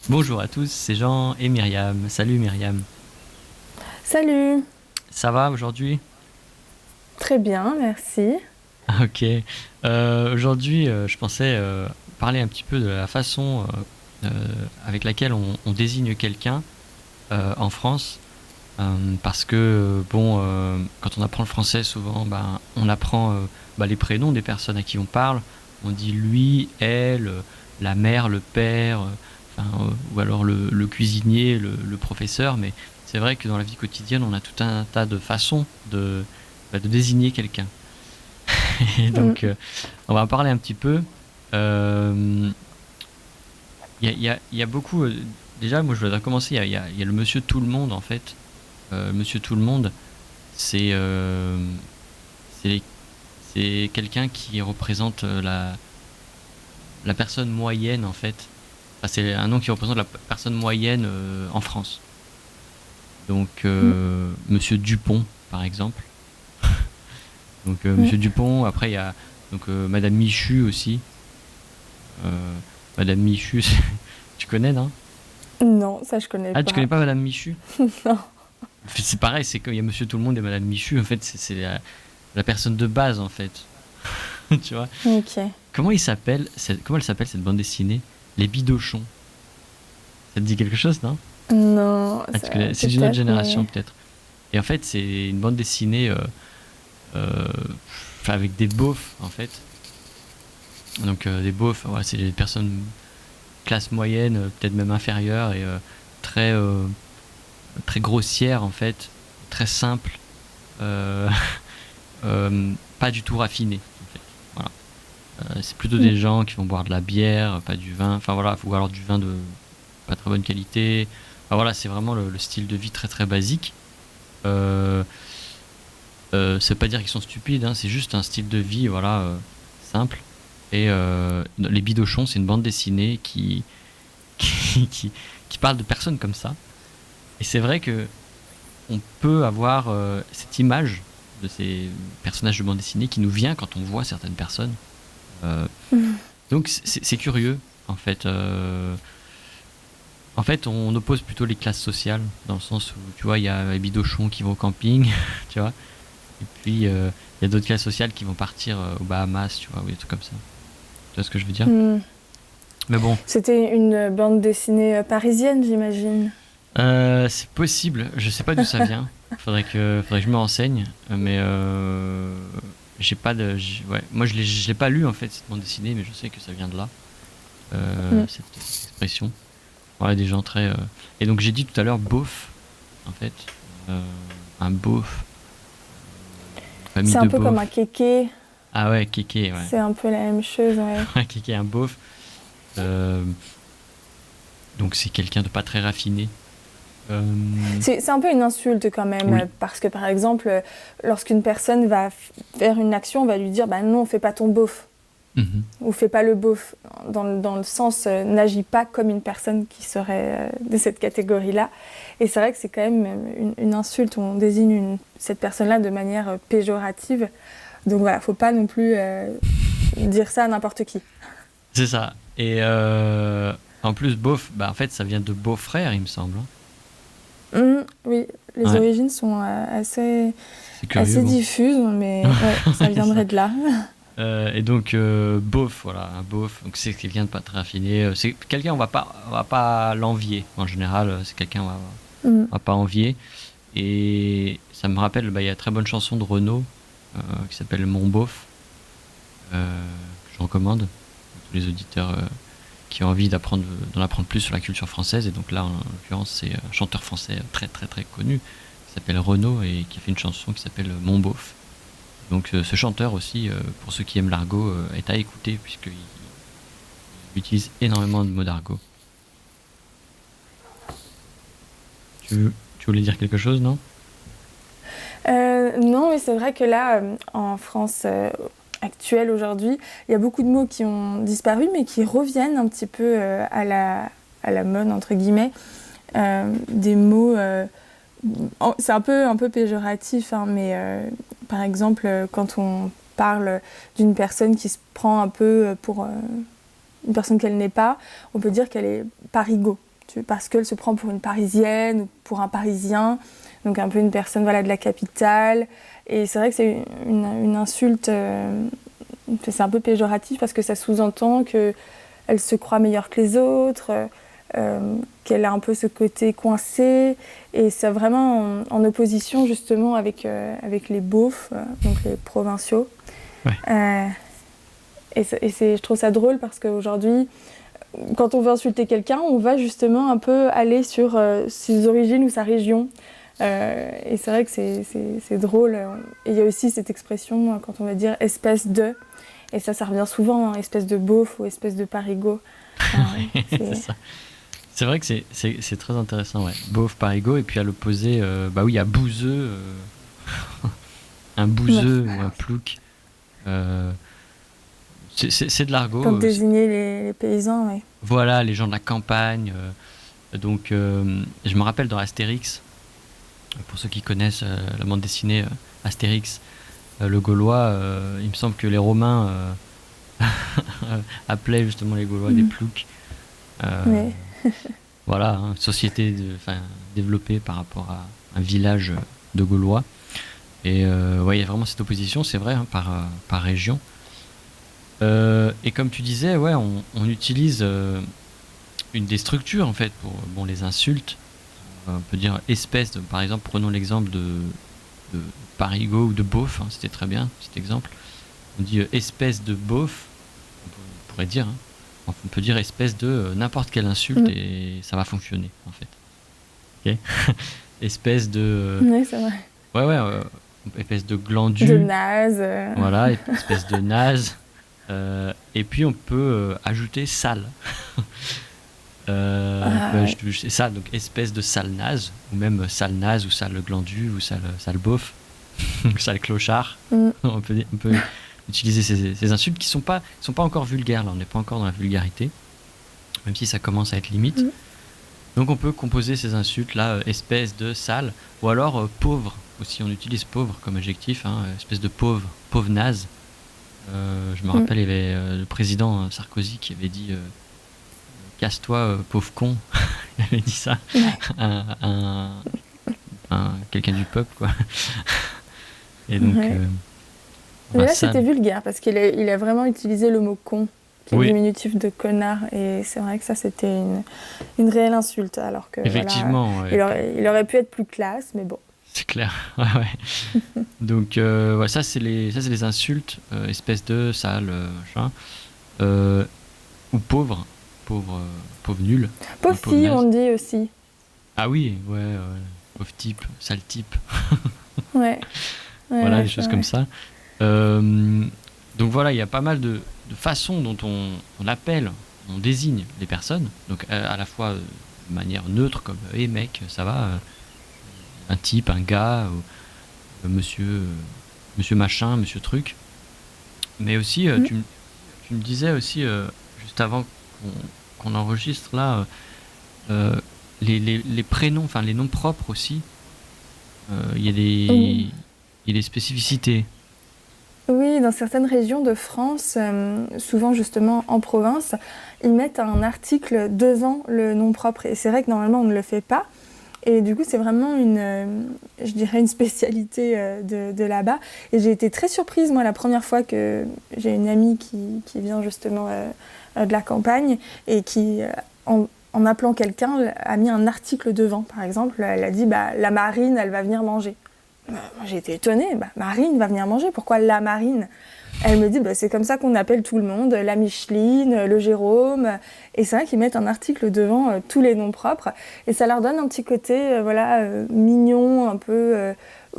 Bonjour à tous, c'est Jean et Myriam. Salut Myriam. Salut, Ça va aujourd'hui? très bien, merci. Ok. Aujourd'hui, je pensais parler un petit peu de la façon avec laquelle on désigne quelqu'un en France. Parce que, quand on apprend le français, souvent, ben, on apprend les prénoms des personnes à qui on parle. On dit lui, elle, la mère, le père, ou alors le cuisinier, le professeur. Mais c'est vrai que dans la vie quotidienne, on a tout un tas de façons de désigner quelqu'un. Et Mm. donc, on va en parler un petit peu. Euh, il y a beaucoup. Déjà, moi, je voudrais commencer. Il y a le monsieur tout le monde, en fait. Monsieur tout le monde, c'est c'est c'est quelqu'un qui représente la personne moyenne, en fait. Enfin, c'est un nom qui représente la personne moyenne en France. Donc, Mm. Monsieur Dupont, par exemple. Donc, Mm. Monsieur Dupont. Après, il y a donc Madame Michu aussi. Euh, Madame Michu, tu connais, non? Non, ça je connais Ah, tu connais pas. pas Madame Michu? Non. C'est pareil, c'est qu'il y a Monsieur Tout le Monde et Madame Michu. En fait, c'est la personne de base, en fait. Tu vois? Ok. Comment elle s'appelle cette bande dessinée? Les Bidochons. Ça te dit quelque chose, non? Non, Ah, tu ça connais, c'est d'une autre peut-être, génération mais. peut-être. Et en fait, c'est une bande dessinée euh, avec des beaufs, en fait. Donc des beaufs, voilà, c'est des personnes classe moyenne, peut-être même inférieure, et très, très grossières, en fait, très simples, euh, pas du tout raffinées, en fait. Voilà. C'est plutôt Mm. des gens qui vont boire de la bière, pas du vin, enfin voilà, ou alors du vin de pas très bonne qualité. Enfin, voilà, c'est vraiment le style de vie très très basique. Euh, ça veut pas dire qu'ils sont stupides, hein, c'est juste un style de vie, voilà, simple. Et Les Bidochons, c'est une bande dessinée qui parle de personnes comme ça. Et c'est vrai que on peut avoir cette image de ces personnages de bande dessinée qui nous vient quand on voit certaines personnes. Euh, Mm. donc c'est curieux, en fait. En fait, on oppose plutôt les classes sociales, dans le sens où, tu vois, il y a les bidochons qui vont au camping, tu vois, et puis il y a d'autres classes sociales qui vont partir aux Bahamas, tu vois, ou des trucs comme ça. Tu vois ce que je veux dire? Mm. Mais bon, C'était une bande dessinée parisienne, j'imagine. c'est possible, je sais pas d'où ça vient, faudrait que je me renseigne, mais j'ai pas de. Ouais, moi je l'ai pas lu en fait, cette bande dessinée, mais je sais que ça vient de là, Mm. cette expression. Voilà, des gens très. Et donc j'ai dit tout à l'heure beauf, en fait. Euh, un beauf, une famille C'est un de peu comme beaufs. un kéké. Ah ouais, kéké, ouais. C'est un peu la même chose, ouais. Un kéké, un beauf. Euh, donc c'est quelqu'un de pas très raffiné. C'est un peu une insulte quand même, Oui. parce que par exemple, lorsqu'une personne va faire une action, on va lui dire bah non, fais pas ton beauf. Mhm. Ou fais pas le beauf, dans le sens n'agis pas comme une personne qui serait de cette catégorie-là. Et c'est vrai que c'est quand même une insulte, on désigne cette personne-là de manière péjorative. Donc voilà, faut pas non plus dire ça à n'importe qui. C'est ça. Et en plus, beauf, bah en fait, ça vient de beau-frère, il me semble, hein. Oui, les Ouais, origines sont c'est curieux, assez bon. diffuses, mais ouais, ça C'est ça. viendrait de là. Et donc beauf, voilà, un beauf. Donc c'est quelqu'un de pas très raffiné. C'est quelqu'un on va pas l'envier en général. C'est quelqu'un Mm. on va pas envier. Et ça me rappelle, bah, il y a une très bonne chanson de Renaud qui s'appelle Mon beauf, que je recommande à tous les auditeurs qui ont envie d'en apprendre plus sur la culture française. Et donc là, en l'occurrence, c'est un chanteur français très très très connu qui s'appelle Renaud et qui a fait une chanson qui s'appelle Mon beauf. Donc ce chanteur aussi, pour ceux qui aiment l'argot, est à écouter puisqu'il il utilise énormément de mots d'argot. Tu voulais dire quelque chose, non? Non, mais c'est vrai que là, en France actuelle aujourd'hui, il y a beaucoup de mots qui ont disparu, mais qui reviennent un petit peu à la mode, entre guillemets. Des mots, c'est un peu péjoratif, hein, mais par exemple, quand on parle d'une personne qui se prend un peu pour une personne qu'elle n'est pas, on peut dire qu'elle est parigo. parce qu'elle se prend pour une Parisienne ou pour un Parisien, donc un peu une personne voilà, de la capitale. Et c'est vrai que c'est une insulte, c'est un peu péjoratif parce que ça sous-entend qu'elle se croit meilleure que les autres, qu'elle a un peu ce côté coincé. Et c'est vraiment en opposition justement avec les beaufs, donc les provinciaux. Ouais. Je trouve ça drôle parce qu'aujourd'hui, quand on veut insulter quelqu'un, on va justement un peu aller sur ses origines ou sa région. Et c'est vrai que c'est drôle. Et il y a aussi cette expression quand on va dire espèce de. Et ça revient souvent, hein, espèce de beauf ou espèce de parigot. C'est ça. C'est vrai que c'est très intéressant, ouais. Beauf, parigot, et puis à l'opposé, bah oui, il y a bouseux, un bouseux ou un plouc. C'est de l'argot. Pour désigner les paysans, oui. Voilà, les gens de la campagne. Donc, je me rappelle dans Astérix, pour ceux qui connaissent la bande dessinée Astérix, le Gaulois, il me semble que les Romains appelaient justement les Gaulois des ploucs. Oui. Voilà, hein, société développée par rapport à un village de Gaulois. Et ouais, il y a vraiment cette opposition, c'est vrai, hein, par région. Et comme tu disais, ouais, on utilise une des structures en fait pour les insultes. On peut dire espèce, par exemple, prenons l'exemple de parigot ou de beauf, hein, c'était très bien cet exemple. On dit espèce de beauf, on pourrait dire, hein. On peut dire espèce de n'importe quelle insulte et ça va fonctionner en fait. Ok. Espèce de. Oui, c'est vrai. Ouais, espèce de glandu. De naze. Voilà, espèce de naze. Et puis on peut ajouter sale. C'est ça, donc espèce de sale naze, ou même sale naze, ou sale glandu, ou sale beauf, ou sale clochard. On peut utiliser ces insultes qui sont pas encore vulgaires, là on n'est pas encore dans la vulgarité, même si ça commence à être limite. Donc on peut composer ces insultes là, espèce de sale, ou alors pauvre aussi, on utilise pauvre comme adjectif, hein, espèce de pauvre naze. Je me rappelle, il y avait le président Sarkozy qui avait dit casse-toi pauvre con. Il avait dit ça à quelqu'un du peuple, quoi. Et donc mais là c'était vulgaire parce qu'il a vraiment utilisé le mot con qui est diminutif de connard, et c'est vrai que ça c'était une réelle insulte, alors que effectivement, voilà, il aurait pu être plus classe, mais bon. C'est clair, ouais. Donc, ça, c'est les insultes, espèce de sale, machin. Ou pauvre nul. Pauvre fille, on dit aussi. Ah oui, ouais, pauvre type, sale type. Ouais. Voilà, des choses comme ça. Donc voilà, il y a pas mal de façons dont on appelle, on désigne les personnes. Donc à la fois de manière neutre, comme « hey mec, ça va ?» un type, un gars, monsieur machin, monsieur truc. Mais aussi, tu me disais aussi, juste avant qu'on enregistre là, les prénoms, enfin les noms propres aussi, il y a des spécificités. Oui, dans certaines régions de France, souvent justement en province, ils mettent un article devant le nom propre. Et c'est vrai que normalement on ne le fait pas. Et du coup, c'est vraiment je dirais une spécialité de là-bas. Et j'ai été très surprise, moi, la première fois que j'ai une amie qui vient justement de la campagne et qui, en appelant quelqu'un, a mis un article devant. Par exemple, elle a dit la Marine, elle va venir manger. Moi, j'ai été étonnée. Marine va venir manger, pourquoi la Marine ? Elle me dit, c'est comme ça qu'on appelle tout le monde, la Micheline, le Jérôme. Et c'est vrai qu'ils mettent un article devant tous les noms propres. Et ça leur donne un petit côté mignon, un peu...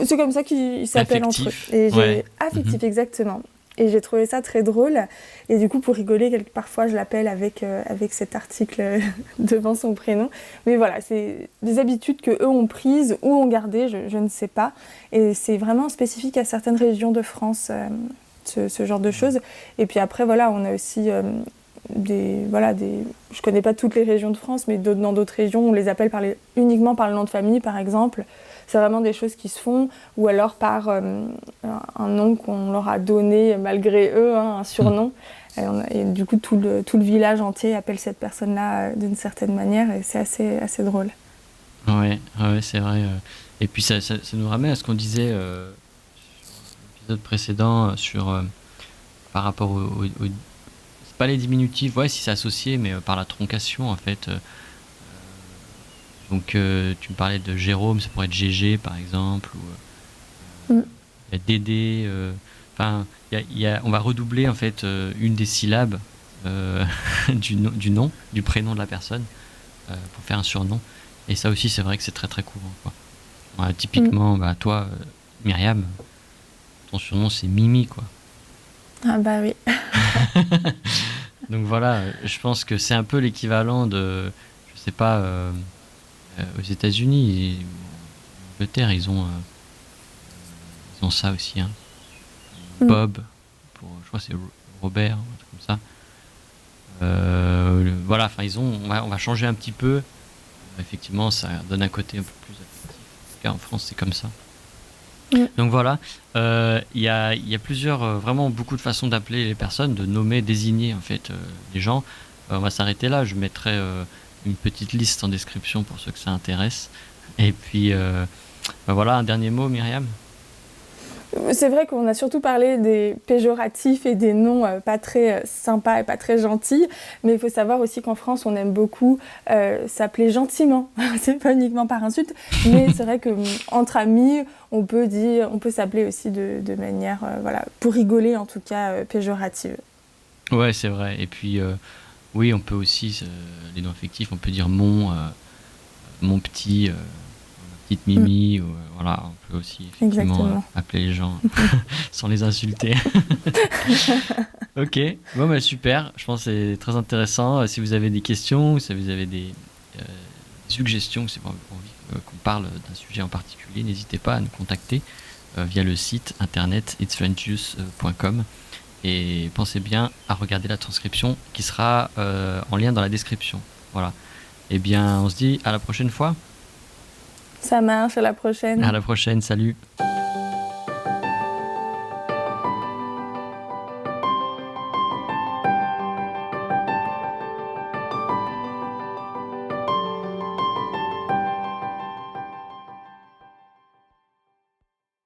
c'est comme ça qu'ils s'appellent entre eux. Et affectif, exactement. Et j'ai trouvé ça très drôle. Et du coup, pour rigoler, parfois, je l'appelle avec cet article devant son prénom. Mais voilà, c'est des habitudes qu'eux ont prises ou ont gardées, je ne sais pas. Et c'est vraiment spécifique à certaines régions de France, ce genre de choses. Et puis après, voilà, on a aussi je connais pas toutes les régions de France, mais dans d'autres régions, on les appelle uniquement par le nom de famille, par exemple. C'est vraiment des choses qui se font, ou alors par un nom qu'on leur a donné malgré eux, un surnom. Et du coup, tout le village entier appelle cette personne-là d'une certaine manière, et c'est assez drôle. Ouais, ouais, c'est vrai. Et puis ça nous ramène à ce qu'on disait sur l'épisode précédent par rapport c'est pas les diminutifs, ouais, si c'est associé, mais par la troncation en fait. Donc tu me parlais de Jérôme, ça pourrait être GG par exemple, ou Mm. il y a Dédé. Enfin, on va redoubler en fait une des syllabes du nom, du prénom de la personne pour faire un surnom. Et ça aussi, c'est vrai que c'est très très courant, quoi. Ouais, typiquement, bah, toi, Myriam, ton surnom c'est Mimi, quoi. Ah bah oui. Donc voilà, je pense que c'est un peu l'équivalent de, je sais pas, aux États-Unis, en Angleterre, ils ont ça aussi, hein. Bob, je crois que c'est Robert, un truc comme ça. Voilà, enfin on va changer un petit peu. Effectivement, ça donne un côté un peu plus affectif. En tout cas, en France, c'est comme ça. Mm. Donc voilà, il y a plusieurs, vraiment beaucoup de façons d'appeler les personnes, de nommer, désigner en fait les gens. On va s'arrêter là. Je mettrai une petite liste en description pour ceux que ça intéresse. Et puis bah voilà, un dernier mot, Myriam. C'est vrai qu'on a surtout parlé des péjoratifs et des noms pas très sympas et pas très gentils, mais il faut savoir aussi qu'en France, on aime beaucoup s'appeler gentiment. C'est pas uniquement par insulte, mais c'est vrai qu'entre amis, on peut s'appeler aussi de manière, voilà, pour rigoler en tout cas, péjorative. Ouais, c'est vrai. Et puis oui, on peut aussi les noms affectifs, on peut dire mon petit, ma petite Mimi, ou, voilà, on peut aussi effectivement Exactement. appeler les gens sans les insulter. Ok, bon bah super, je pense que c'est très intéressant. Si vous avez des questions, si vous avez des suggestions, si vous avez envie qu'on parle d'un sujet en particulier, n'hésitez pas à nous contacter via le site internet itsfrenchjuice.com. Et pensez bien à regarder la transcription qui sera en lien dans la description. Voilà. Eh bien, on se dit à la prochaine fois. Ça marche, à la À prochaine. la prochaine, salut.